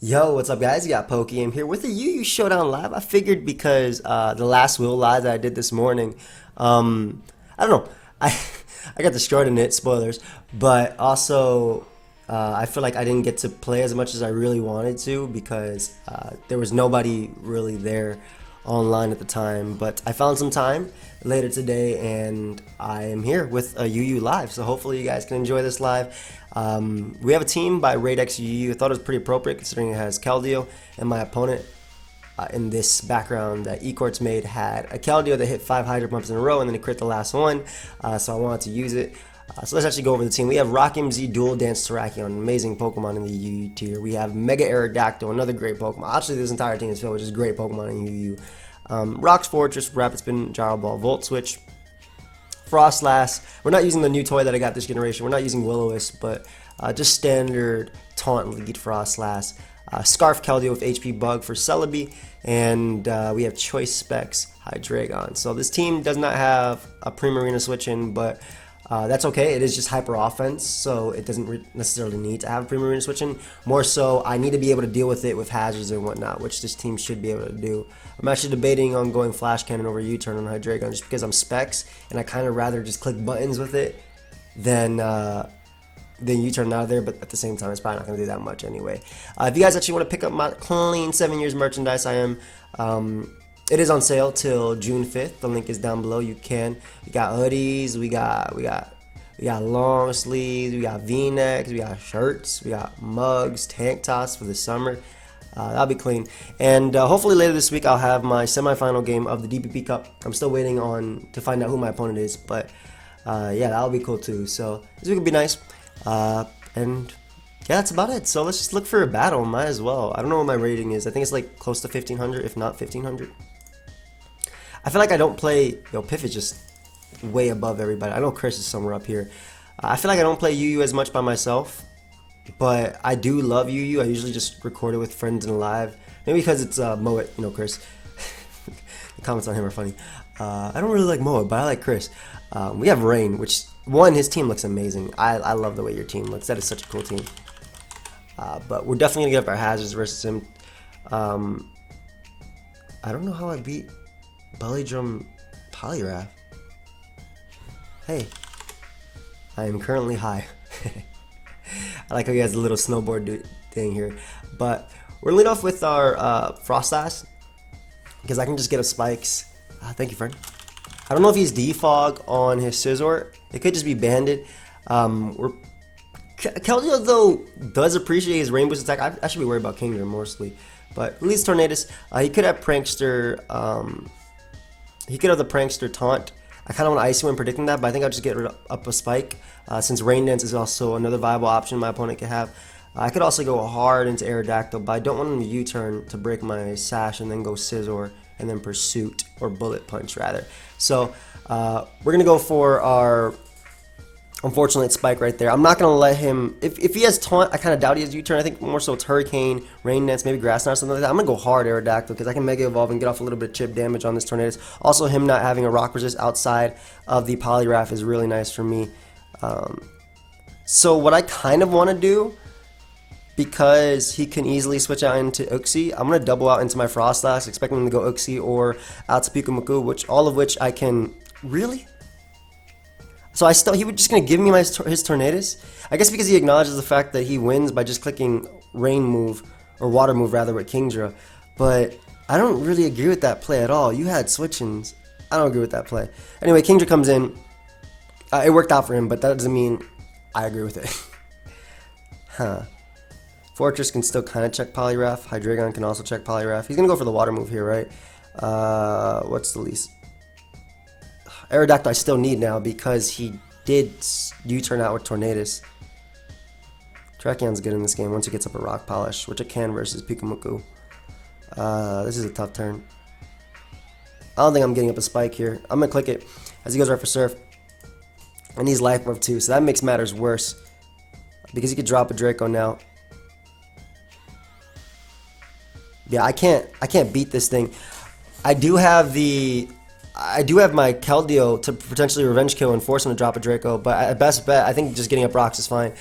Yo, what's up, guys? You got PokeaimMD here with a UU Showdown live. I figured because the last wheel live that I did this morning, I don't know, I I got destroyed in it, spoilers, but also I feel like I didn't get to play as much as I really wanted to because there was nobody really there online at the time. But I found some time later today, and I am here with a UU live. So hopefully you guys can enjoy this live. We have a team by Radex UU. I thought it was pretty appropriate considering it has Keldeo, and my opponent in this background that eCourts made had a Keldeo that hit 5 Hydro Pumps in a row and then he crit the last one, so I wanted to use it. So let's actually go over the team. We have RockMZ, Dual Dance, Terrakion, amazing Pokemon in the UU tier. We have Mega Aerodactyl, another great Pokemon. Actually, this entire team is filled with just great Pokemon in UU. Rocks Fortress, Rapid Spin, Gyro Ball, Volt Switch, Frostlass. We're not using the new toy that I got this generation. We're not using Will-O-Wisp, but just standard Taunt Lead Frostlass. Scarf Keldeo with HP Bug for Celebi, and we have Choice Specs Hydreigon. So this team does not have a Primarina switch in, but that's okay. It is just hyper offense, so it doesn't necessarily need to have a Primarina switch in. More so, I need to be able to deal with it with hazards and whatnot, which this team should be able to do. I'm actually debating on going Flash Cannon over U-Turn on Hydreigon just because I'm Specs, and I kind of rather just click buttons with it than U-Turn out of there, but at the same time, it's probably not going to do that much anyway. If you guys actually want to pick up my clean 7 years merchandise, I am. It is on sale till June 5th. The link is down below. You can. We got hoodies. We got long sleeves. We got V-necks. We got shirts. We got mugs, tank tops for the summer. That'll be clean. And hopefully later this week I'll have my semifinal game of the DPP Cup. I'm still waiting on to find out who my opponent is, but yeah, that'll be cool too. So this week will be nice. And yeah, that's about it. So let's just look for a battle. Might as well. I don't know what my rating is. I think it's like close to 1500, if not 1500. I feel like I don't play. Yo, Piff is just way above everybody. I know Chris is somewhere up here. I feel like I don't play UU as much by myself, but I do love UU. I usually just record it with friends and live. Maybe because it's Moet, you know, Chris. The comments on him are funny. I don't really like Moet, but I like Chris. We have Rain, which his team looks amazing. I love the way your team looks. That is such a cool team. But we're definitely gonna get up our hazards versus him. I don't know how I beat Belly Drum Poliwrath. Hey, I am currently high. I like how he has a little snowboard thing here. But we're gonna lead off with our Frostlass because I can just get a spikes. Thank you, friend. I don't know if he's defog on his Scizor. It could just be banded. Keldeo though does appreciate his Rainbow attack. I should be worried about Kingdom mostly, but at least Tornadus. He could have Prankster. He could have the Prankster taunt. I kind of want to Icy when predicting that, but I think I'll just get up a spike since Rain Dance is also another viable option my opponent could have. I could also go hard into Aerodactyl, but I don't want him to U-turn to break my Sash and then go Scizor and then Pursuit or Bullet Punch rather. So we're gonna go for our unfortunate spike right there. I'm not gonna let him. If he has taunt, I kind of doubt he has U-turn. I think more so it's Hurricane, Rain Dance, maybe Grass Knot, something like that. I'm gonna go hard Aerodactyl because I can Mega Evolve and get off a little bit of chip damage on this Tornadus. Also, him not having a Rock Resist outside of the Poliwrath is really nice for me. So what I kind of want to do, because he can easily switch out into Uxie, I'm going to double out into my Frostlass, expecting him to go Uxie or out to Pikachu, all of which I can. Really? So he was just going to give me his Tornadus? I guess because he acknowledges the fact that he wins by just clicking Rain move, or Water move rather, with Kingdra. But I don't really agree with that play at all. You had switch-ins. I don't agree with that play. Anyway, Kingdra comes in. It worked out for him, but that doesn't mean I agree with it. Huh. Fortress can still kind of check Poliwrath. Hydreigon can also check Poliwrath. He's going to go for the Water move here, right? What's the least? Aerodactyl I still need now because he did U-turn out with Tornadus. Terrakion's good in this game once he gets up a Rock Polish, which it can versus Pikachu. This is a tough turn. I don't think I'm getting up a spike here. I'm going to click it as he goes right for Surf. And he's Life Orb too, so that makes matters worse. Because he could drop a Draco now. Yeah, I can't beat this thing. I do have my Keldeo to potentially revenge kill and force him to drop a Draco, but at best bet, I think just getting up rocks is fine.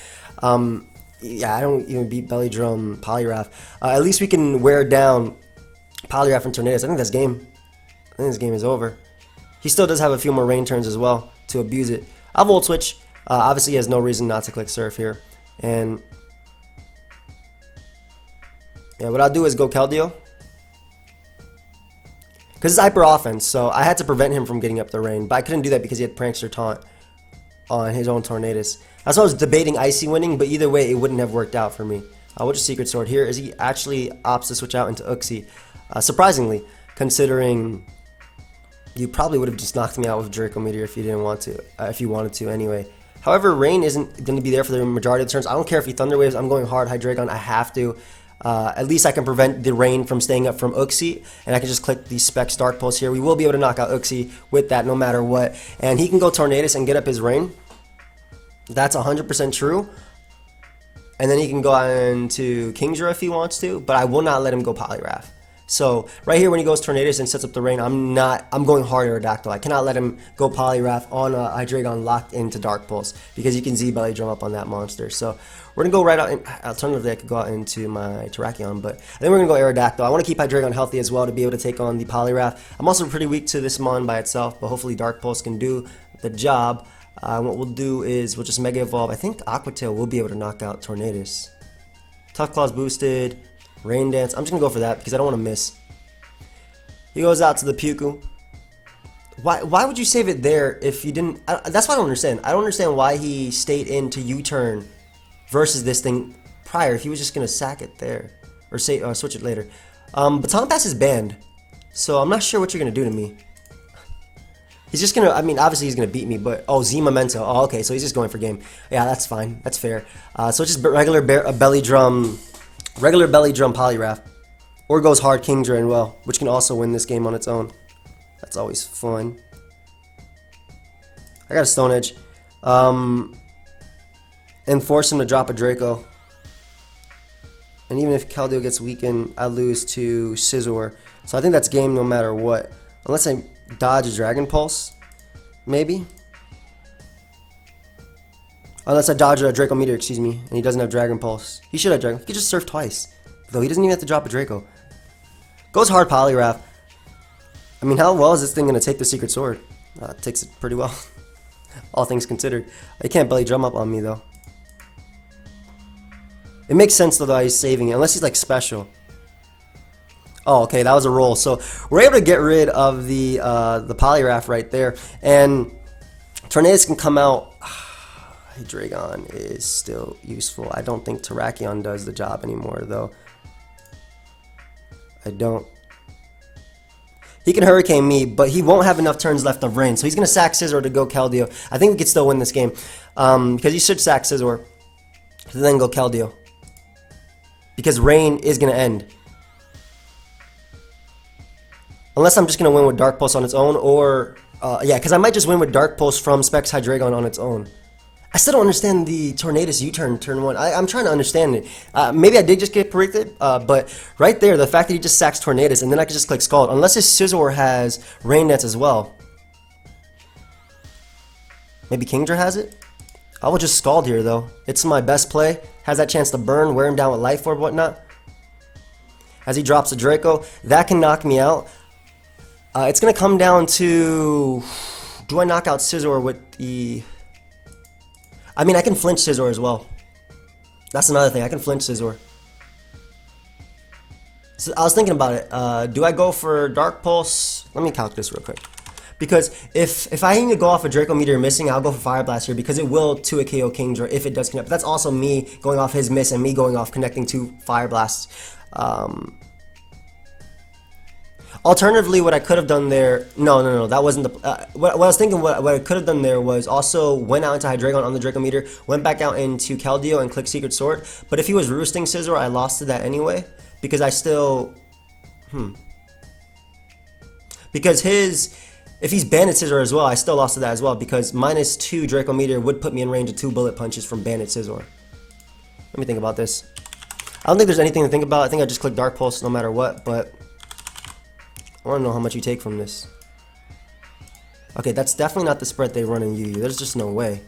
Yeah, I don't even beat Belly Drum Polyrath. At least we can wear down Polyrath and Tornadus. I think that's game. I think this game is over. He still does have a few more rain turns as well to abuse it. I'll Volt Switch. Obviously, he has no reason not to click Surf here. And yeah, what I'll do is go Keldeo. Because it's hyper offense, so I had to prevent him from getting up the rain. But I couldn't do that because he had Prankster Taunt on his own Tornadus. That's why I was debating Icy winning, but either way, it wouldn't have worked out for me. We'll just Secret Sword here. Is he actually opts to switch out into Uxie? Surprisingly, considering you probably would have just knocked me out with Draco Meteor if you didn't want to, if you wanted to anyway. However, rain isn't going to be there for the majority of the turns. I don't care if he Thunder Waves. I'm going hard Hydreigon. I have to. At least I can prevent the rain from staying up from Uxie, and I can just click the Specs Dark Pulse here. We will be able to knock out Uxie with that no matter what. And he can go Tornadus and get up his rain. That's 100% true. And then he can go out into Kingdra if he wants to, but I will not let him go Polyrath. So right here when he goes Tornadus and sets up the rain, I'm going hard Aerodactyl. I cannot let him go Polyrath on a Hydreigon locked into Dark Pulse because you can Z-Belly Drum up on that monster. So we're going to go right out, alternatively I could go out into my Terrakion, but I think we're going to go Aerodactyl. I want to keep Hydreigon healthy as well to be able to take on the Polyrath. I'm also pretty weak to this mon by itself, but hopefully Dark Pulse can do the job. What we'll do is we'll just Mega Evolve. I think Aqua Tail will be able to knock out Tornadus. Tough Claws boosted. Rain Dance. I'm just going to go for that because I don't want to miss. He goes out to the Puku. Why would you save it there if you didn't... that's what I don't understand. I don't understand why he stayed into U-turn versus this thing prior. If he was just going to sack it there. Or say switch it later. Baton Pass is banned. So I'm not sure what you're going to do to me. He's just going to... I mean, obviously he's going to beat me, but... Oh, Z Memento. Oh, okay. So he's just going for game. Yeah, that's fine. That's fair. So it's just regular Belly Drum... Regular Belly Drum Polyrath, or goes hard Kingdra and well, which can also win this game on its own. That's always fun. I got a Stone Edge, and force him to drop a Draco. And even if Keldeo gets weakened, I lose to Scizor. So I think that's game no matter what, unless I dodge a Dragon Pulse, maybe. Unless I dodge a Draco Meteor, excuse me, and he doesn't have Dragon Pulse. He should have Dragon. He could just Surf twice. Though he doesn't even have to drop a Draco. Goes hard Polyrath. I mean, how well is this thing going to take the Secret Sword? It takes it pretty well. All things considered. It can't Belly Drum up on me, though. It makes sense, though, that he's saving it. Unless he's, like, special. Oh, okay, that was a roll. So, we're able to get rid of the Polyrath right there. And Tornadus can come out... Hydreigon is still useful. I don't think Terrakion does the job anymore, though. I don't. He can Hurricane me, but he won't have enough turns left of rain, so he's going to sack Scizor to go Keldeo. I think we could still win this game, because he should sack Scizor to then go Keldeo. Because rain is going to end. Unless I'm just going to win with Dark Pulse on its own, or... yeah, because I might just win with Dark Pulse from Specs Hydreigon on its own. I still don't understand the Tornadus U-turn turn one. I'm trying to understand it. Maybe I did just get predicted, but right there, the fact that he just sacks Tornadus, and then I can just click Scald, unless his Scizor has Rain Dance as well. Maybe Kingdra has it? I will just Scald here, though. It's my best play. Has that chance to burn, wear him down with Life Orb, whatnot. As he drops a Draco, that can knock me out. It's going to come down to... Do I knock out Scizor with the... I mean, I can flinch Scizor as well. That's another thing. I can flinch Scizor. So I was thinking about it. Do I go for Dark Pulse? Let me calculate this real quick. Because if I need to go off a Draco Meteor missing, I'll go for Fire Blast here because it will 2-hit KO Kingdra if it does connect. But that's also me going off his miss and me going off connecting to Fire Blasts. Alternatively, what I could have done there... No, that wasn't the... what I was thinking, what I could have done there was also went out into Hydreigon on the Draco Meteor, went back out into Keldeo and clicked Secret Sword. But if he was roosting Scizor, I lost to that anyway. Because I still... Because his... If he's Bandit Scizor as well, I still lost to that as well. Because -2 Draco Meteor would put me in range of 2 bullet punches from Bandit Scizor. Let me think about this. I don't think there's anything to think about. I think I just click Dark Pulse no matter what, but... I want to know how much you take from this. Okay, that's definitely not the spread they run in UU. There's just no way.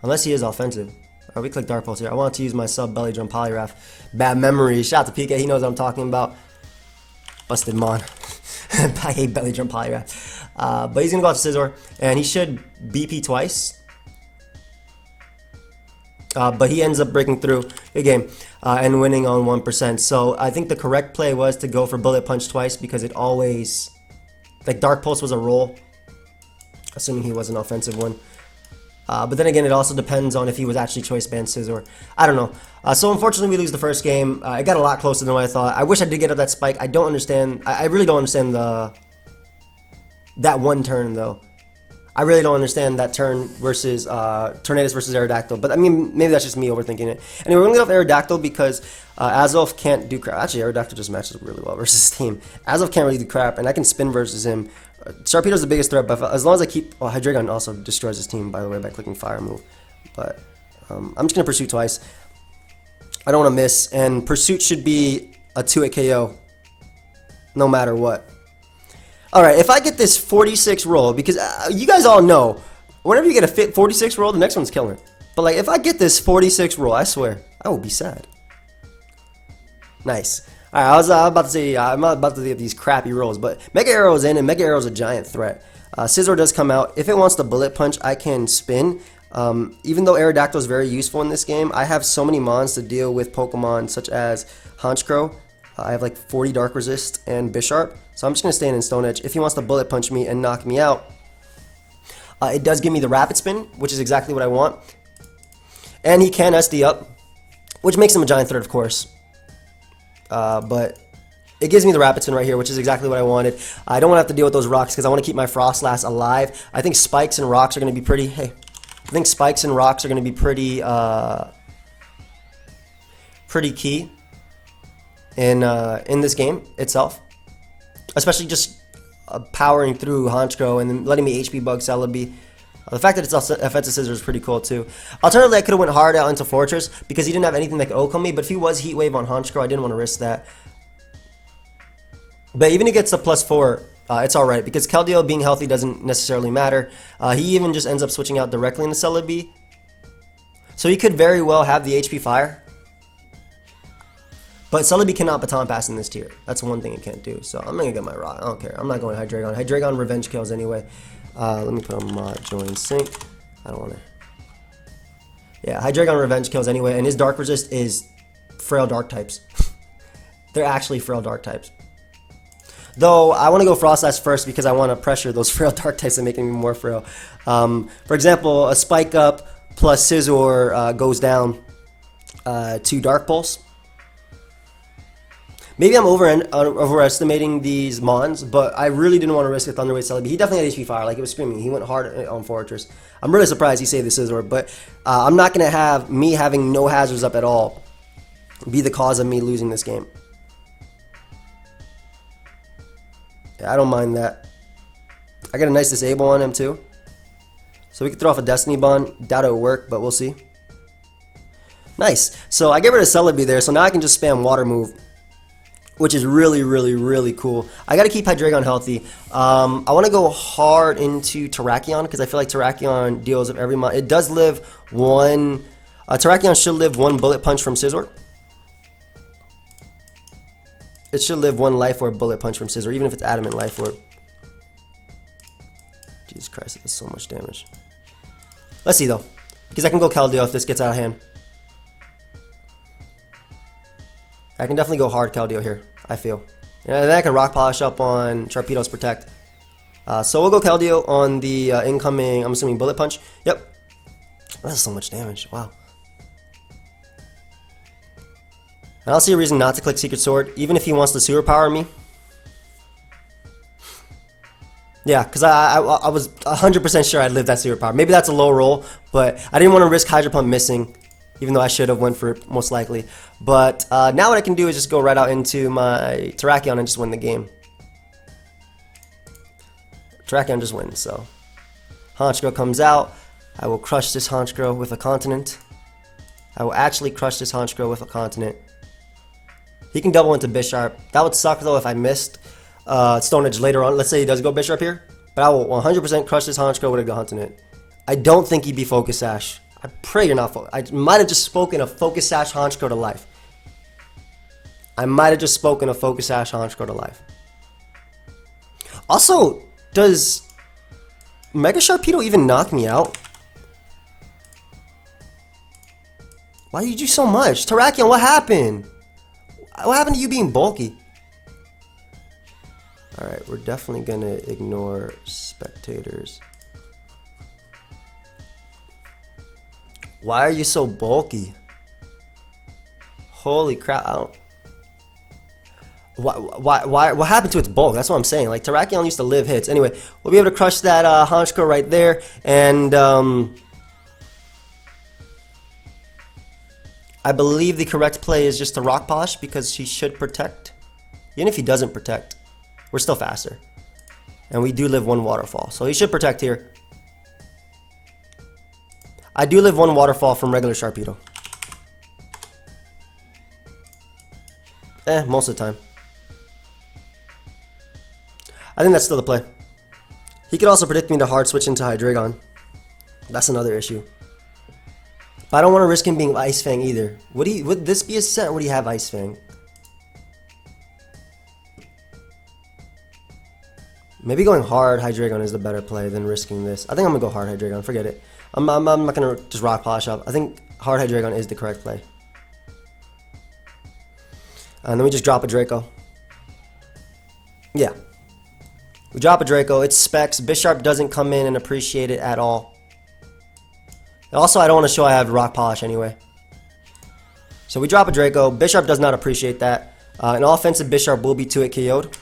Unless he is offensive. Oh, we click Dark Pulse here. I want to use my sub Belly Drum Poliwrath. Bad memories. Shout out to PK. He knows what I'm talking about. Busted Mon. I hate Belly Drum Poliwrath. But he's going to go off Scizor. And he should BP twice. But he ends up breaking through. Good game. And winning on 1%. So I think the correct play was to go for Bullet Punch twice because it always... Like Dark Pulse was a roll. Assuming he was an offensive one. But then again, it also depends on if he was actually choice banned Scizor. I don't know. So unfortunately, we lose the first game. It got a lot closer than what I thought. I wish I did get up that spike. I don't understand. I really don't understand that one turn, though. I really don't understand that turn versus Tornadus versus Aerodactyl. But I mean, maybe that's just me overthinking it. Anyway, we're going to get off Aerodactyl because Azelf can't do crap. Actually, Aerodactyl just matches really well versus his team. Azelf can't really do crap, and I can spin versus him. Sharpedo's the biggest threat, but as long as I keep... Oh, Hydreigon also destroys his team, by the way, by clicking Fire move. But I'm just going to Pursuit twice. I don't want to miss, and Pursuit should be a 2-hit KO, no matter what. Alright, if I get this 46 roll, because you guys all know, whenever you get a 46 roll, the next one's killing. But like, if I get this 46 roll, I swear, I will be sad. Nice. Alright, I was about to say, I'm not about to get these crappy rolls, but Mega Arrow's in, and Mega Arrow's a giant threat. Scizor does come out. If it wants to Bullet Punch, I can spin. Even though Aerodactyl is very useful in this game, I have so many mons to deal with Pokemon such as Honchkrow. I have like 40 Dark Resist and Bisharp, so I'm just going to stand in Stone Edge. If he wants to Bullet Punch me and knock me out, it does give me the Rapid Spin, which is exactly what I want. And he can SD up, which makes him a giant threat, of course. But it gives me the Rapid Spin right here, which is exactly what I wanted. I don't want to have to deal with those rocks because I want to keep my Frostlass alive. I think Spikes and Rocks are going to be pretty... Hey, I think Spikes and Rocks are going to be pretty key in this game itself. Especially just powering through Honchkrow and then letting me HP bug Celebi. The fact that it's also offensive Scizor is pretty cool too. Alternatively, I could have went hard out into Fortress because he didn't have anything that could OHKO me, but if he was Heat Wave on Honchkrow, I didn't want to risk that. But even if he gets a +4, it's alright because Keldeo being healthy doesn't necessarily matter. He even just ends up switching out directly into Celebi. So he could very well have the HP Fire. But Celebi cannot Baton Pass in this tier. That's one thing it can't do. So I'm going to get my Rock. I don't care. I'm not going Hydreigon. Hydreigon Revenge kills anyway. Let me put on mod join sync. I don't want to. Yeah, Hydreigon Revenge kills anyway. And his Dark Resist is Frail Dark types. They're actually Frail Dark types. Though, I want to go Frostlass first because I want to pressure those Frail Dark types and make them even more frail. For example, a Spike Up plus Scizor goes down to Dark Pulse. Maybe I'm overestimating these Mons, but I really didn't want to risk a Thunder Wave Celebi. He definitely had HP Fire, like it was screaming. He went hard on Fortress. I'm really surprised he saved the Scizor, but I'm not going to have me having no hazards up at all be the cause of me losing this game. Yeah, I don't mind that. I got a nice disable on him too. So we can throw off a Destiny Bond. Doubt it'll work, but we'll see. Nice. So I get rid of Celebi there, so now I can just spam Water Move, which is really, really, really cool. I got to keep Hydreigon healthy. I want to go hard into Terrakion because I feel like Terrakion deals with every mon. It does live one... Terrakion should live one Bullet Punch from Scizor. It should live one Life Orb Bullet Punch from Scizor, even if it's Adamant Life Orb. Jesus Christ, it does so much damage. Let's see, though. Because I can go Keldeo if this gets out of hand. I can definitely go hard Keldeo here, I feel. And then I can Rock Polish up on Sharpedo's Protect. So we'll go Keldeo on the incoming, I'm assuming, Bullet Punch. Yep. That's so much damage. Wow. I don't see a reason not to click Secret Sword, even if he wants to Sewer Power me. Yeah, because I was 100% sure I'd live that Sewer Power. Maybe that's a low roll, but I didn't want to risk Hydro Pump missing, even though I should have went for it most likely. But now what I can do is just go right out into my Terrakion and just win the game. Terrakion just wins, so. Honchkrow comes out. I will crush this Honchkrow with a Continent. I will actually crush this Honchkrow with a Continent. He can double into Bisharp. That would suck though if I missed Stone Edge later on. Let's say he does go Bisharp here. But I will 100% crush this Honchkrow with a Continent. I don't think he'd be Focus Sash. I pray you're not. I might have just spoken a Focus Sash Honchkrow to life. I might have just spoken a Focus Sash Honchkrow to life. Also, does Mega Sharpedo even knock me out? Why did you do so much? Terrakion, what happened? What happened to you being bulky? Alright, we're definitely gonna ignore spectators. Why are you so bulky? Holy crap, I don't... What happened to its bulk? That's what I'm saying. Like, Terrakion used to live hits. Anyway, we'll be able to crush that Honchkrow right there. And, I believe the correct play is just to Rock Polish because he should protect. Even if he doesn't protect, we're still faster. And we do live one waterfall, so he should protect here. I do live one waterfall from regular Sharpedo. Most of the time. I think that's still the play. He could also predict me to hard switch into Hydreigon. That's another issue. But I don't want to risk him being Ice Fang either. Would this be a set or would he have Ice Fang? Maybe going hard Hydreigon is the better play than risking this. I think I'm going to go hard Hydreigon. Forget it. I'm not going to just Rock Polish up. I think hard Hydreigon is the correct play. And then we just drop a Draco. Yeah. We drop a Draco. It's specs. Bisharp doesn't come in and appreciate it at all. And also, I don't want to show I have Rock Polish anyway. So we drop a Draco. Bisharp does not appreciate that. An offensive Bisharp will be 2-hit KO'd.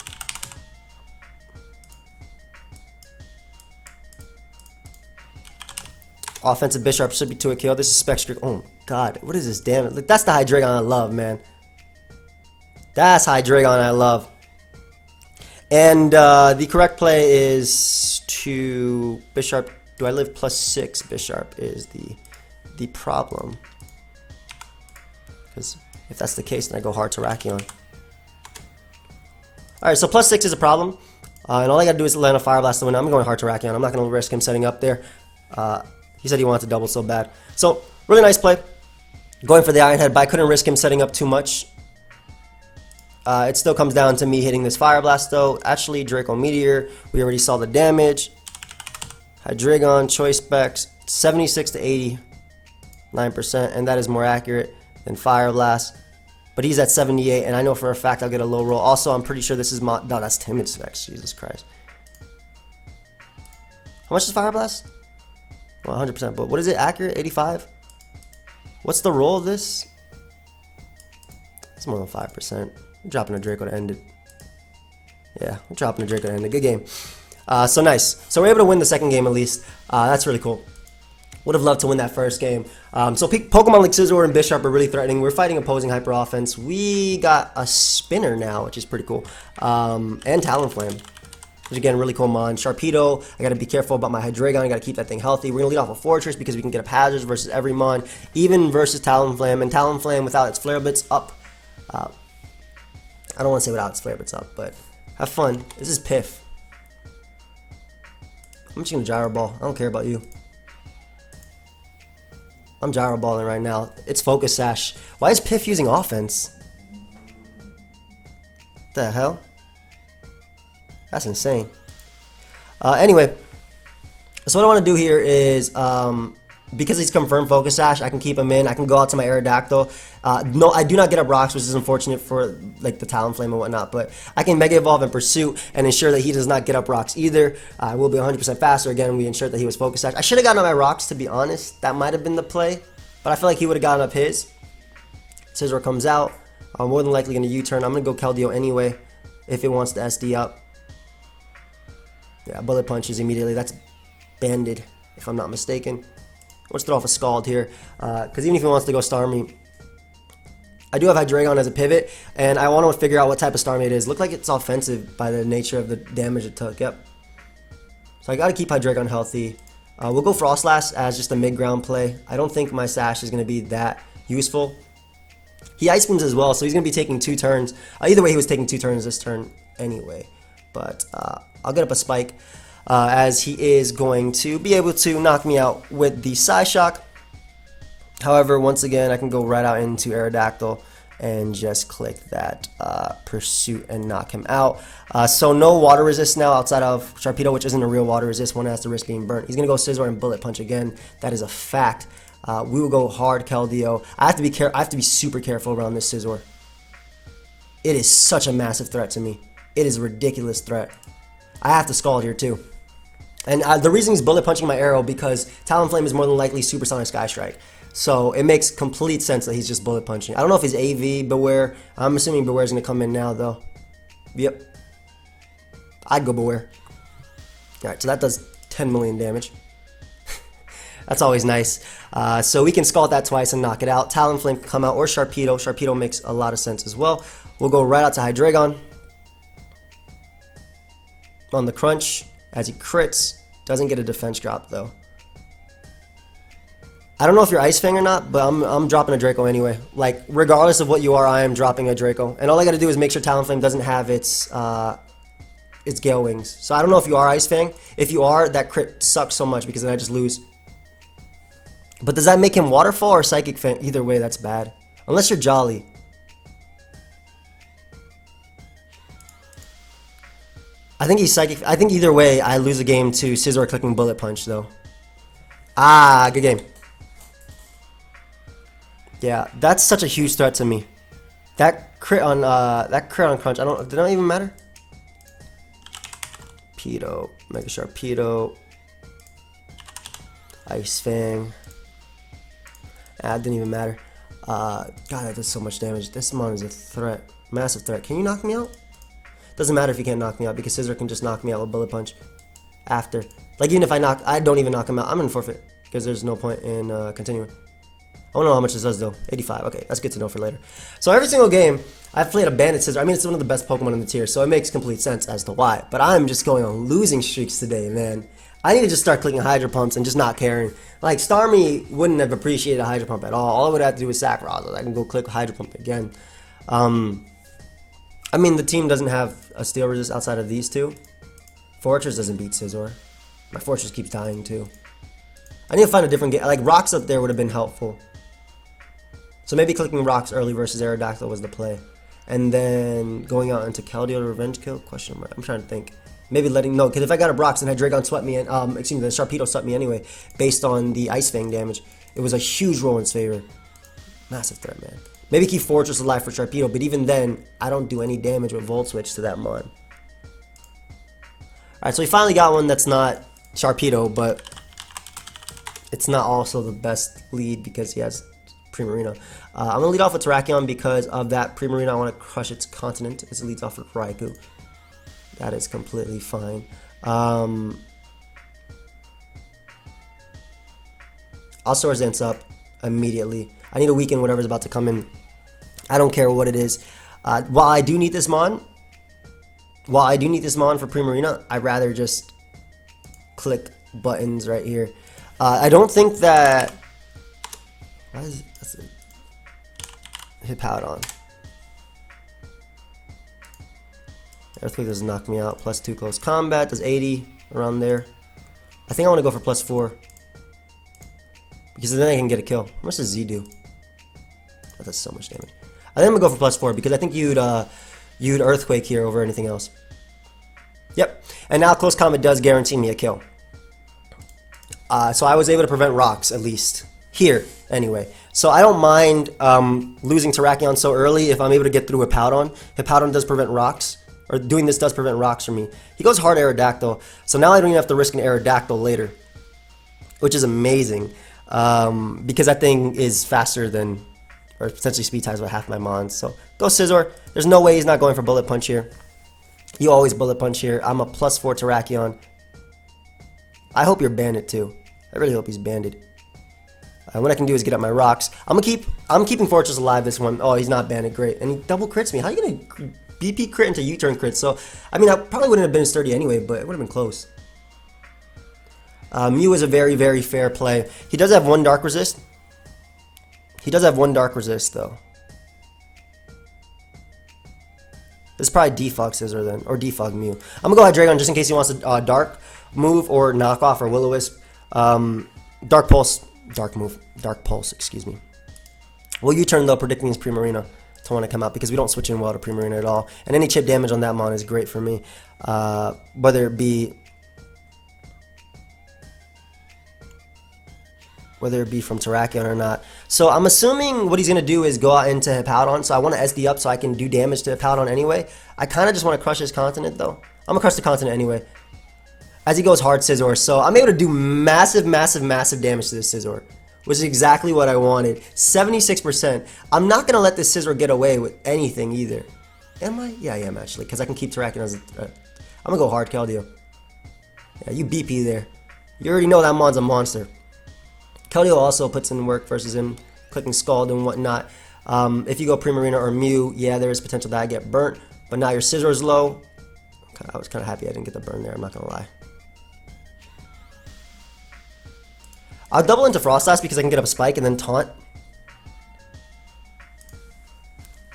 Offensive Bisharp should be 2-hit KO. This is Spec Streak. Oh, God. What is this? Damn it. That's the Hydreigon I love, man. That's Hydreigon I love. And the correct play is to Bisharp. Do I live +6? Bisharp is the problem. Because if that's the case, then I go hard Terrakion. Alright, so +6 is a problem. And all I gotta do is land a Fire Blast to win. I'm going hard Terrakion. I'm not gonna risk him setting up there. He said he wanted to double so bad. So, really nice play. Going for the Iron Head, but I couldn't risk him setting up too much. It still comes down to me hitting this Fire Blast though. Actually, Draco Meteor, we already saw the damage. Hydreigon, Choice Specs, 76 to 89%, and that is more accurate than Fire Blast. But he's at 78, and I know for a fact I'll get a low roll. Also, I'm pretty sure this is my... No, that's Timid Specs, Jesus Christ. How much is Fire Blast? Well, 100%, but what is it? Accurate? 85? What's the roll of this? It's more than 5%. I'm dropping a Draco to end it. Yeah, I'm dropping a Draco to end it. Good game. So nice. So we're able to win the second game at least. That's really cool. Would have loved to win that first game. So Pokemon like Scizor and Bisharp are really threatening. We're fighting opposing Hyper Offense. We got a Spinner now, which is pretty cool. And Talonflame. Which again, really cool mon. Sharpedo, I gotta be careful about my Hydreigon. I gotta keep that thing healthy. We're gonna lead off a Fortress because we can get up hazards versus every mon, even versus Talonflame. And Talonflame without its Flare Blitz up. I don't want to say without its Flare Blitz up, but have fun. This is Piff. I'm just gonna Gyro Ball. I don't care about you. I'm Gyro Balling right now. It's Focus Sash. Why is Piff using offense? What the hell? That's insane. Anyway, so what I want to do here is, because he's confirmed Focus Sash, I can keep him in. I can go out to my Aerodactyl. No, I do not get up rocks, which is unfortunate for like the Talonflame and whatnot, but I can Mega Evolve in Pursuit and ensure that he does not get up rocks either. I will be 100% faster. Again, we ensured that he was Focus Sash. I should have gotten up my rocks, to be honest. That might have been the play, but I feel like he would have gotten up his. Scizor comes out. I'm more than likely going to U-turn. I'm going to go Keldeo anyway if it wants to SD up. Yeah, Bullet Punches immediately. That's Banded, if I'm not mistaken. Let's throw off a Scald here, because even if he wants to go Starmie, I do have Hydreigon as a pivot, and I want to figure out what type of Starmie it is. Look like it's offensive by the nature of the damage it took. Yep. So I got to keep Hydreigon healthy. We'll go Frostlass as just a mid-ground play. I don't think my Sash is going to be that useful. He Ice Beams as well, so he's going to be taking 2 turns. Either way, he was taking 2 turns this turn anyway. But I'll get up a Spike as he is going to be able to knock me out with the Psyshock. However, once again, I can go right out into Aerodactyl and just click that Pursuit and knock him out. So no water resist now outside of Sharpedo, which isn't a real water resist. One has to risk being burnt. He's going to go Scizor and Bullet Punch again. That is a fact. We will go hard Keldeo. I have to be super careful around this Scizor. It is such a massive threat to me. It is a ridiculous threat. I have to Scald here too. And the reason he's Bullet Punching my arrow because Talonflame is more than likely Supersonic Sky Strike. So it makes complete sense that he's just Bullet Punching. I don't know if he's AV, Beware. I'm assuming Beware's going to come in now though. Yep. I'd go Beware. Alright, so that does 10 million damage. That's always nice. So we can Scald that twice and knock it out. Talonflame can come out or Sharpedo. Sharpedo makes a lot of sense as well. We'll go right out to Hydreigon. On the crunch, as he crits. Doesn't get a defense drop though. I don't know if you're Ice Fang or not, but I'm dropping a Draco anyway. Like, regardless of what you are, I am dropping a Draco. And all I gotta do is make sure Talonflame doesn't have its Gale Wings. So I don't know if you are Ice Fang. If you are, that crit sucks so much because then I just lose. But does that make him Waterfall or Psychic Fang? Either way, that's bad. Unless you're Jolly. I think he's Psychic. I think either way, I lose a game to Scizor clicking Bullet Punch though. Ah, good game. Yeah, that's such a huge threat to me. That crit on crunch. Did it even matter? Pedo, Mega Sharpedo, Ice Fang. Ah, it didn't even matter. God, that does so much damage. This mon is a threat, massive threat. Can you knock me out? Doesn't matter if you can't knock me out because Scizor can just knock me out with Bullet Punch. After, like even if I don't even knock him out, I'm in forfeit because there's no point in continuing. I don't know how much this does though. 85. Okay, that's good to know for later. So every single game, I've played a Bandit Scizor. I mean, it's one of the best Pokemon in the tier, so it makes complete sense as to why. But I'm just going on losing streaks today, man. I need to just start clicking Hydro Pumps and just not caring. Like, Starmie wouldn't have appreciated a Hydro Pump at all. All I would have to do is sack Raza. I can go click Hydro Pump again. I mean, the team doesn't have a Steel Resist outside of these two. Fortress doesn't beat Scizor. My Fortress keeps dying too. I need to find a different game. Like, Rocks up there would have been helpful. So maybe clicking Rocks early versus Aerodactyl was the play. And then going out into Keldeo to Revenge Kill? Question mark. I'm trying to think. Maybe no, because if I got a Brox and Hydreigon swept me, excuse me, the Sharpedo swept me anyway, based on the Ice Fang damage. It was a huge roll in its favor. Massive threat, man. Maybe keep Fortress alive for Sharpedo, but even then, I don't do any damage with Volt Switch to that mon. Alright, so we finally got one that's not Sharpedo, but it's not also the best lead because he has Primarina. I'm going to lead off with Terrakion because of that Primarina. I want to crush its continent as it leads off with Raikou. That is completely fine. I'll Swords Dance up immediately. I need to weaken whatever's about to come in. I don't care what it is. While I do need this mon for Primarina, I'd rather just click buttons right here. I don't think that... Why is that's a Hippowdon. Earthquake doesn't knock me out. +2 close combat does 80 around there. I think I want to go for +4 because then I can get a kill. How much does Z do? That does so much damage. I think I'm gonna go for +4 because I think you'd Earthquake here over anything else. Yep. And now close combat does guarantee me a kill. So I was able to prevent Rocks at least here anyway. So I don't mind losing Terrakion so early if I'm able to get through Hippowdon. Hippowdon does prevent Rocks. Or doing this does prevent Rocks from me. He goes hard Aerodactyl, so now I don't even have to risk an Aerodactyl later, which is amazing because that thing is faster than, or potentially speed times by half my mons. So go Scizor. There's no way he's not going for Bullet Punch here. You always Bullet Punch here. I'm a +4 Terrakion. I hope you're Bandit too. I really hope he's Banded. What I can do is get up my Rocks. I'm keeping Fortress alive this one. Oh, he's not Banded. Great, and he double crits me. How are you gonna BP crit into U-turn crit? So, I mean, I probably wouldn't have been sturdy anyway, but it would have been close. Mew is a very, very fair play. He does have one Dark Resist. He does have one Dark Resist, though. This is probably Defog Scizor then, or Defog Mew. I'm going to go Hydreigon just in case he wants a Dark move or Knockoff or Will-O-Wisp. Dark Pulse Dark Pulse, excuse me. Well, U-turn though, predicting his Primarina to want to come out because we don't switch in well to Primarina at all. And any chip damage on that mon is great for me, whether it be from Terrakion or not. So I'm assuming what he's going to do is go out into Hippowdon. So I want to SD up so I can do damage to Hippowdon anyway. I kind of just want to crush his continent though. I'm going to crush the continent anyway. As he goes hard Scizor. So I'm able to do massive damage to this Scizor, which is exactly what I wanted. 76%. I'm not going to let this Scizor get away with anything either. Am I? Yeah, I am actually, because I can keep Terrakion as I'm going to go hard Keldeo. Yeah, you BP there. You already know that mon's a monster. Keldeo also puts in work versus him, clicking Scald and whatnot. If you go Primarina or Mew, yeah, there is potential that I get burnt, but now your Scizor's low. I was kind of happy I didn't get the burn there, I'm not going to lie. I'll double into Frost Blast because I can get up a Spike and then Taunt,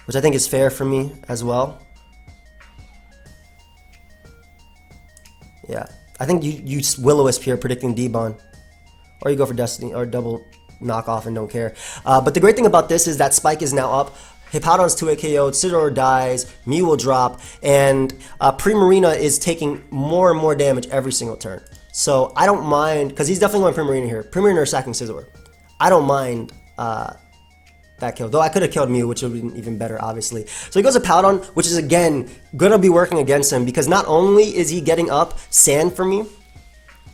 which I think is fair for me as well. Yeah, I think you Will-O-Wisp here predicting D-Bon. Or you go for Destiny or double knockoff and don't care. But the great thing about this is that Spike is now up. Hippowdon's 2-hit KO'd, Scizor dies, Mew will drop, and Primarina is taking more and more damage every single turn. So I don't mind, because he's definitely going Primarina here. Primarina or sacking Scizor. I don't mind that kill. Though I could have killed Mew, which would have been even better, obviously. So he goes to Hippowdon, which is, again, going to be working against him, because not only is he getting up Sand for me,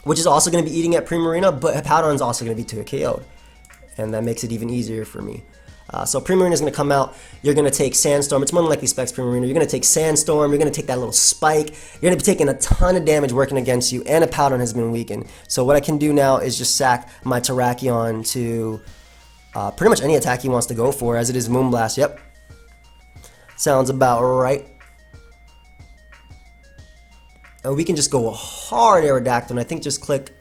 which is also going to be eating at Primarina, but Hippowdon is also going to be 2-hit KO'd. And that makes it even easier for me. So Primarina is going to come out. You're going to take Sandstorm. It's more than likely Specs Primarina. You're going to take Sandstorm. You're going to take that little Spike. You're going to be taking a ton of damage working against you, and Hippowdon has been weakened. So what I can do now is just sack my Terrakion to pretty much any attack he wants to go for, as it is Moonblast. Yep. Sounds about right. And we can just go hard Aerodactyl, and I think just click...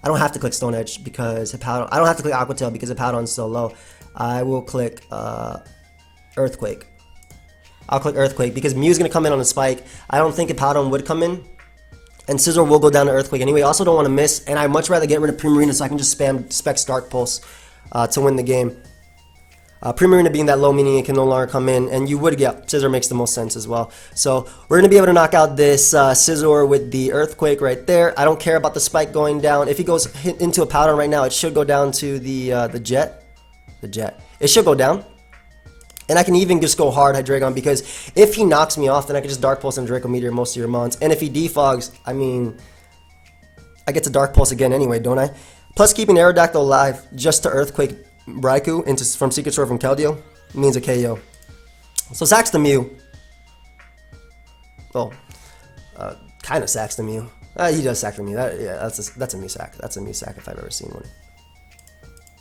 I don't have to click Stone Edge because Hippowdon... I don't have to click Aqua Tail because Hippowdon's so low. I will click Earthquake. I'll click Earthquake because Mew's going to come in on a Spike. I don't think Hippowdon would come in. And Scizor will go down to Earthquake anyway. I also don't want to miss, and I'd much rather get rid of Primarina so I can just spam Specs Dark Pulse to win the game. Primarina being that low, meaning it can no longer come in, and you would get Scizor makes the most sense as well. So we're going to be able to knock out this Scizor with the Earthquake right there. I don't care about the Spike going down. If he goes into a Powder right now, it should go down to the Jet. The Jet. It should go down. And I can even just go hard Hydreigon because if he knocks me off, then I can just Dark Pulse and Draco Meteor most of your mons. And if he defogs, I mean, I get to Dark Pulse again anyway, don't I? Plus keeping Aerodactyl alive just to Earthquake Raikou from Secret Sword from Keldeo means a KO. So sacks the Mew. Well, kind of sacks the Mew. He does sack the Mew. That's a Mew sack. That's a Mew sack if I've ever seen one.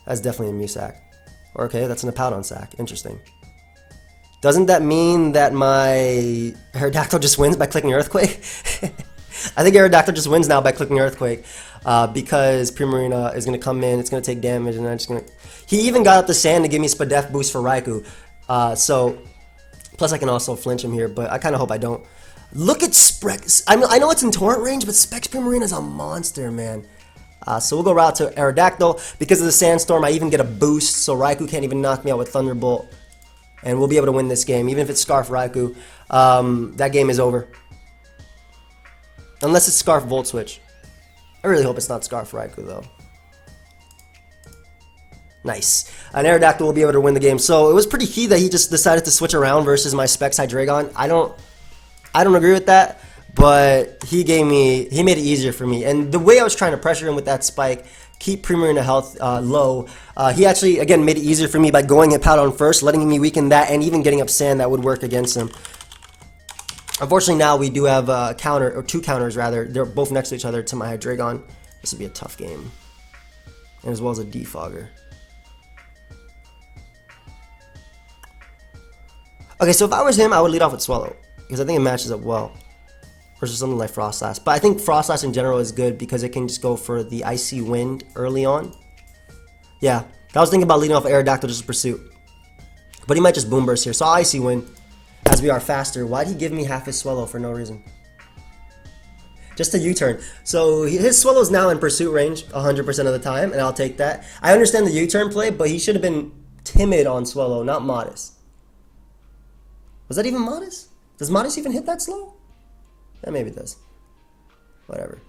That's definitely a Mew sack. Okay, that's an Hippowdon sack. Interesting. Doesn't that mean that my Aerodactyl just wins by clicking Earthquake? I think Aerodactyl just wins now by clicking Earthquake because Primarina is going to come in, it's going to take damage, and I'm just going to... He even got up the Sand to give me Spadef boost for Raikou. So, plus I can also flinch him here, but I kind of hope I don't. Look at Specs. I know it's in Torrent range, but Specs Primarina is a monster, man. So we'll go route to Aerodactyl. Because of the Sandstorm, I even get a boost, so Raikou can't even knock me out with Thunderbolt. And we'll be able to win this game, even if it's Scarf Raikou. That game is over. Unless it's Scarf Volt Switch. I really hope it's not Scarf Raikou, though. Nice. An Aerodactyl will be able to win the game. So it was pretty key that he just decided to switch around versus my Specs Hydreigon. I don't agree with that, but he made it easier for me. And the way I was trying to pressure him with that Spike, keep Primarina health low, he actually, again, made it easier for me by going Hippowdon first, letting me weaken that, and even getting up Sand that would work against him. Unfortunately, now we do have a counter, or two counters rather. They're both next to each other to my Hydreigon. This will be a tough game. And as well as a Defogger. Okay, so if I was him, I would lead off with Swallow. Because I think it matches up well. Versus something like Froslass. But I think Froslass in general is good because it can just go for the Icy Wind early on. Yeah, I was thinking about leading off Aerodactyl just to Pursuit. But he might just Boom Burst here. So Icy Wind. As we are faster. Why'd he give me half his Swallow for no reason? just to U-turn. So his Swallow's now in pursuit range 100% of the time, and I'll take that. I understand the U-turn play, but he should have been timid on Swallow, not modest. Was that even modest? Does modest even hit that slow? Yeah, maybe it does. Whatever.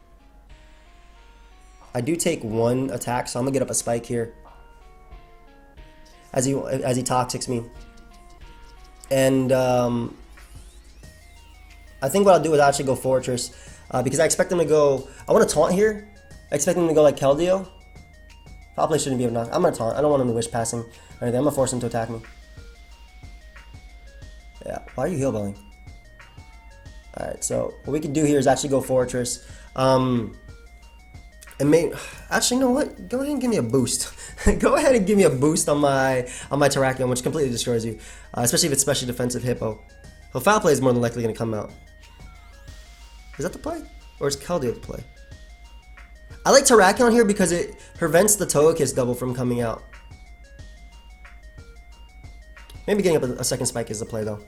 I do take one attack, so I'm gonna get up a spike here. As he toxics me. And I think what I'll do is actually go Fortress. Because I expect him to go... I want to taunt here. I expect him to go like Keldeo. Foul play shouldn't be enough. I'm going to taunt. I don't want him to wish passing or anything. I'm going to force him to attack me. Yeah. Why are you heal balling? Alright, so what we can do here is actually go Fortress. Actually, you know what? Go ahead and give me a boost. Go ahead and give me a boost on my Terrakion, which completely destroys you. Especially if it's specially defensive Hippo. So foul play is more than likely going to come out. Is that the play? Or is Keldeo the play? I like Terrakion here because it prevents the Togekiss double from coming out. Maybe getting up a second spike is the play though.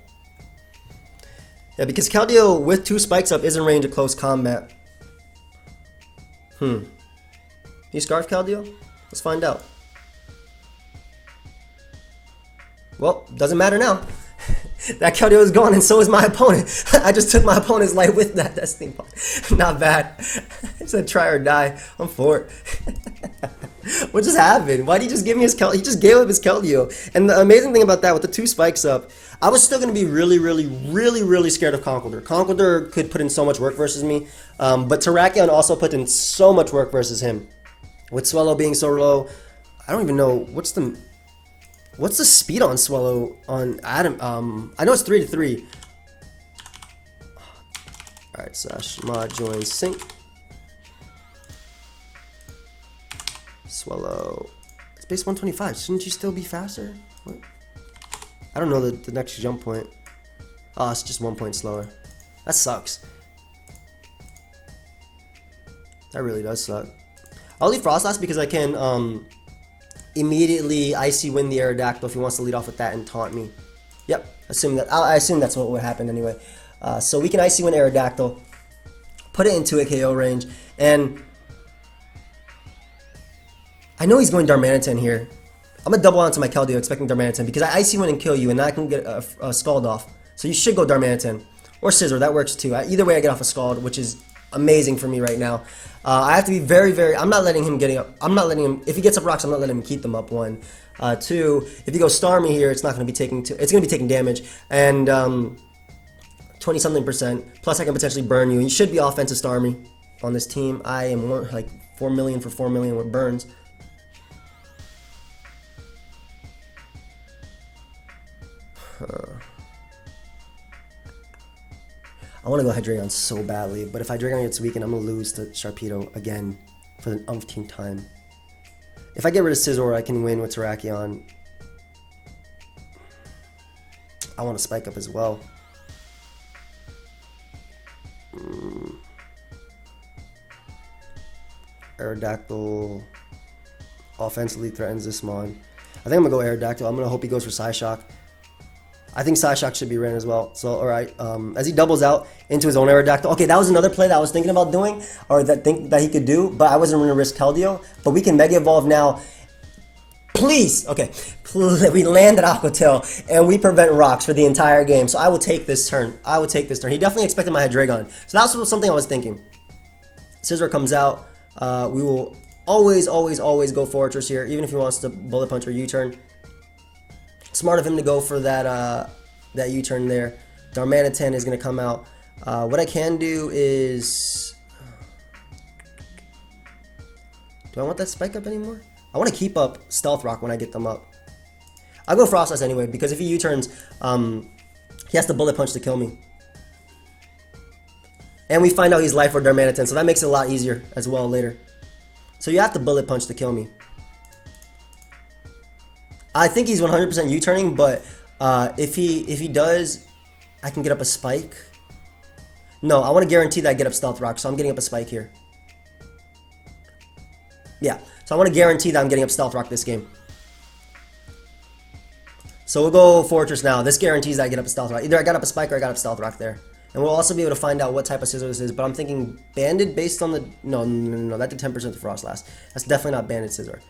Yeah, because Keldeo with 2 spikes up is in range of close combat. Can you Scarf Keldeo? Let's find out. Well, doesn't matter now. That Keldeo is gone and so is my opponent. I just took my opponent's life with that Destiny Bond. Not bad. It said try or die. I'm for it. What just happened? Why did he just give me his Keldeo? He just gave up his Keldeo. And the amazing thing about that, with the 2 spikes up, I was still going to be really scared of Conkeldurr. Conkeldurr could put in so much work versus me. But Terrakion also put in so much work versus him. With Swallow being so low, I don't even know what's the speed on Swallow on Adam. I know it's 3-3. All right, slash mod join sync. Swallow. It's base 125. Shouldn't you still be faster? What? I don't know the next jump point. Oh, it's just 1 point slower. That sucks. That really does suck. I'll leave Frostlass because I can immediately Icy Wind the Aerodactyl if he wants to lead off with that and taunt me. Yep, I assume that's what would happen anyway. So we can Icy Wind Aerodactyl, put it into a KO range, and I know he's going Darmanitan here. I'm gonna double onto my Keldeo expecting Darmanitan because I Icy Wind and kill you and I can get a Scald off. So you should go Darmanitan or Scizor, that works too. Either way I get off a Scald, which is amazing for me right now. I have to be very, I'm not letting him get up. I'm not letting him, if he gets up rocks, I'm not letting him keep them up, 1. 2, if you go Starmie here, it's not going to be taking, it's going to be taking damage, and 20-something%, plus I can potentially burn you. You should be offensive Starmie on this team. I am like 4 million for 4 million with burns. I want to go Hydreigon so badly, but if Hydreigon gets weakened, I'm going to lose to Sharpedo again for the umpteenth time. If I get rid of Scizor, I can win with Terrakion. I want to spike up as well. Aerodactyl offensively threatens this Mon. I think I'm going to go Aerodactyl. I'm going to hope he goes for Psyshock. I think Psyshock should be ran as well. So, alright, as he doubles out into his own Aerodactyl. Okay, that was another play that I was thinking about doing, or that he could do, but I wasn't going to risk Keldeo. But we can Mega Evolve now. Please! Okay, we land at Aqua Tail, and we prevent rocks for the entire game. So I will take this turn. I will take this turn. He definitely expected my Hydreigon. So that was something I was thinking. Scizor comes out. We will always go Fortress here, even if he wants to Bullet Punch or U-turn. Smart of him to go for that U-turn there. Darmanitan is going to come out. What I can do is... Do I want that spike up anymore? I want to keep up Stealth Rock when I get them up. I'll go Frostlass anyway, because if he U-turns, he has to Bullet Punch to kill me. And we find out he's Life or Darmanitan, so that makes it a lot easier as well later. So you have to Bullet Punch to kill me. I think he's 100% U-turning, but if he does, I can get up a spike. No, I want to guarantee that I get up Stealth Rock, so I'm getting up a spike here. Yeah, so I want to guarantee that I'm getting up Stealth Rock this game. So we'll go Fortress now. This guarantees that I get up a Stealth Rock. Either I got up a spike or I got up Stealth Rock there. And we'll also be able to find out what type of Scizor this is, but I'm thinking banded based on the... No, that did 10% to Frost last. That's definitely not banded Scizor.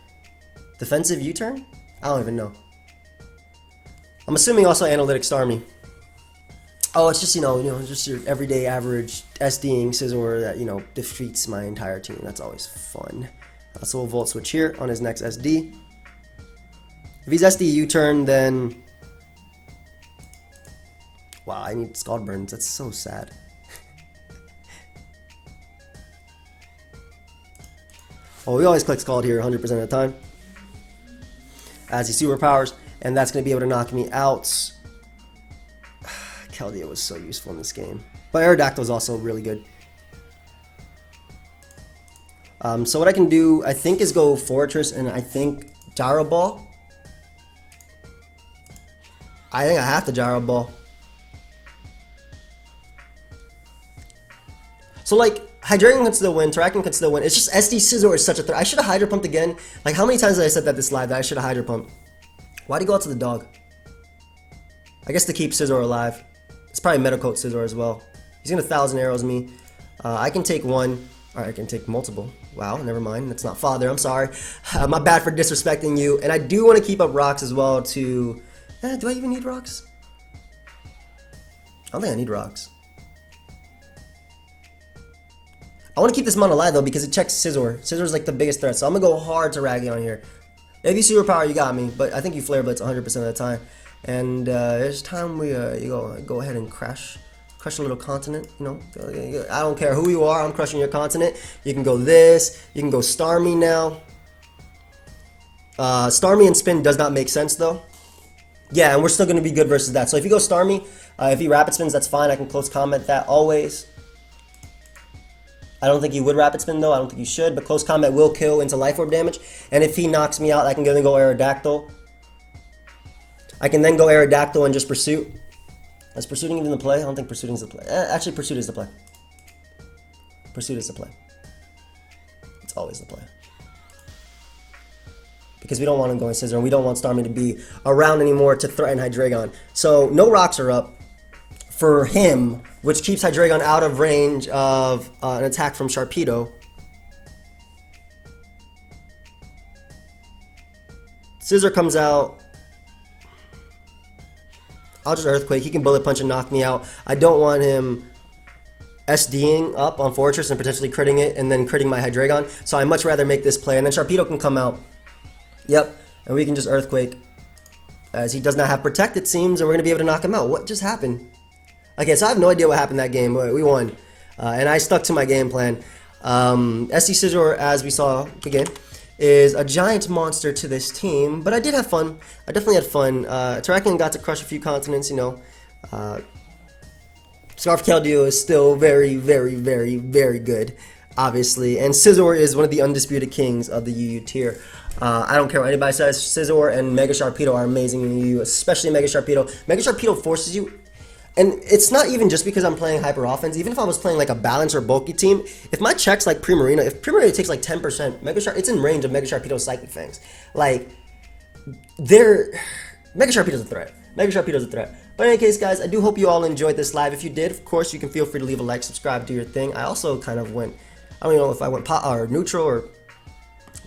Defensive U-turn? I don't even know. I'm assuming also analytic Starmie. Oh, it's just, just your everyday average SDing Scizor that, defeats my entire team. That's always fun. So we'll Volt Switch here on his next SD. If he's SD U-turn, then... Wow, I need Scald Burns. That's so sad. Well, we always click Scald here 100% of the time. As he superpowers, and that's going to be able to knock me out. Keldeo was so useful in this game. But Aerodactyl is also really good. So what I can do, I think, is go Fortress and I think Gyro Ball. I think I have to Gyro Ball. So like, Hydreigon can still win, Terrakion can still win. It's just SD Scizor is such a threat. I should have Hydro Pumped again. Like, how many times did I said that this live that I should have Hydro Pumped? Why'd he go out to the dog? I guess to keep Scizor alive. It's probably Metal Coat Scizor as well. He's gonna 1,000 arrows me. I can take one. Or I can take multiple. Wow, never mind. That's not Father. I'm sorry. My bad for disrespecting you. And I do want to keep up rocks as well to... do I even need rocks? I don't think I need rocks. I want to keep this mon alive though because it checks Scizor. Scizor's like the biggest threat. So I'm going to go hard to Ragion here. If you superpower, you got me. But I think you Flare Blitz 100% of the time. And it's time we go ahead and crush a little continent, I don't care who you are, I'm crushing your continent. You can go this, you can go Starmie now. Starmie and Spin does not make sense though. Yeah, and we're still going to be good versus that. So if you go Starmie, if he Rapid Spins, that's fine. I can close combat that always. I don't think you would Rapid Spin though, I don't think you should, but close combat will kill into Life Orb damage. And if he knocks me out, I can then go Aerodactyl. I can then go Aerodactyl and just Pursuit. Is Pursuiting even the play? I don't think Pursuiting is the play. Actually, Pursuit is the play. Pursuit is the play. It's always the play. Because we don't want him going Scizor, and we don't want Starmie to be around anymore to threaten Hydreigon. So, no rocks are up for him, which keeps Hydreigon out of range of an attack from Sharpedo. Scizor comes out. I'll just Earthquake. He can Bullet Punch and knock me out. I don't want him SDing up on Fortress and potentially critting it and then critting my Hydreigon. So I'd much rather make this play. And then Sharpedo can come out. Yep. And we can just Earthquake. As he does not have Protect, it seems, and we're going to be able to knock him out. What just happened? Okay, so I have no idea what happened that game, but we won. And I stuck to my game plan. SD Scizor, as we saw again, is a giant monster to this team, but I did have fun. I definitely had fun. Terrakion got to crush a few continents, Scarf Keldeo is still very, very, very, very good, obviously. And Scizor is one of the undisputed kings of the UU tier. I don't care what anybody says, Scizor and Mega Sharpedo are amazing in UU, especially Mega Sharpedo. Mega Sharpedo forces you... And it's not even just because I'm playing hyper offense. Even if I was playing like a balance or bulky team, if my check's like Primarina, if Primarina takes like 10%, it's in range of Mega Sharpedo's Psychic Fangs. Like, Mega Sharpedo's a threat. Mega Sharpedo's a threat. But in any case, guys, I do hope you all enjoyed this live. If you did, of course, you can feel free to leave a like, subscribe, do your thing. I also kind of went, I don't even know if I went neutral or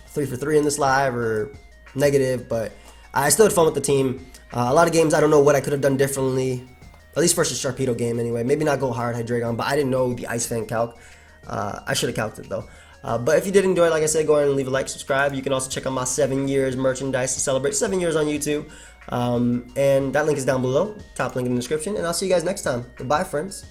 3 for 3 in this live or negative, but I still had fun with the team. A lot of games, I don't know what I could have done differently. At least versus Sharpedo game anyway. Maybe not go hard Hydreigon, but I didn't know the Ice Fang calc. I should have calced it though. But if you did enjoy it, like I said, go ahead and leave a like, subscribe. You can also check out my 7 years merchandise to celebrate 7 years on YouTube. And that link is down below, top link in the description. And I'll see you guys next time. Goodbye, friends.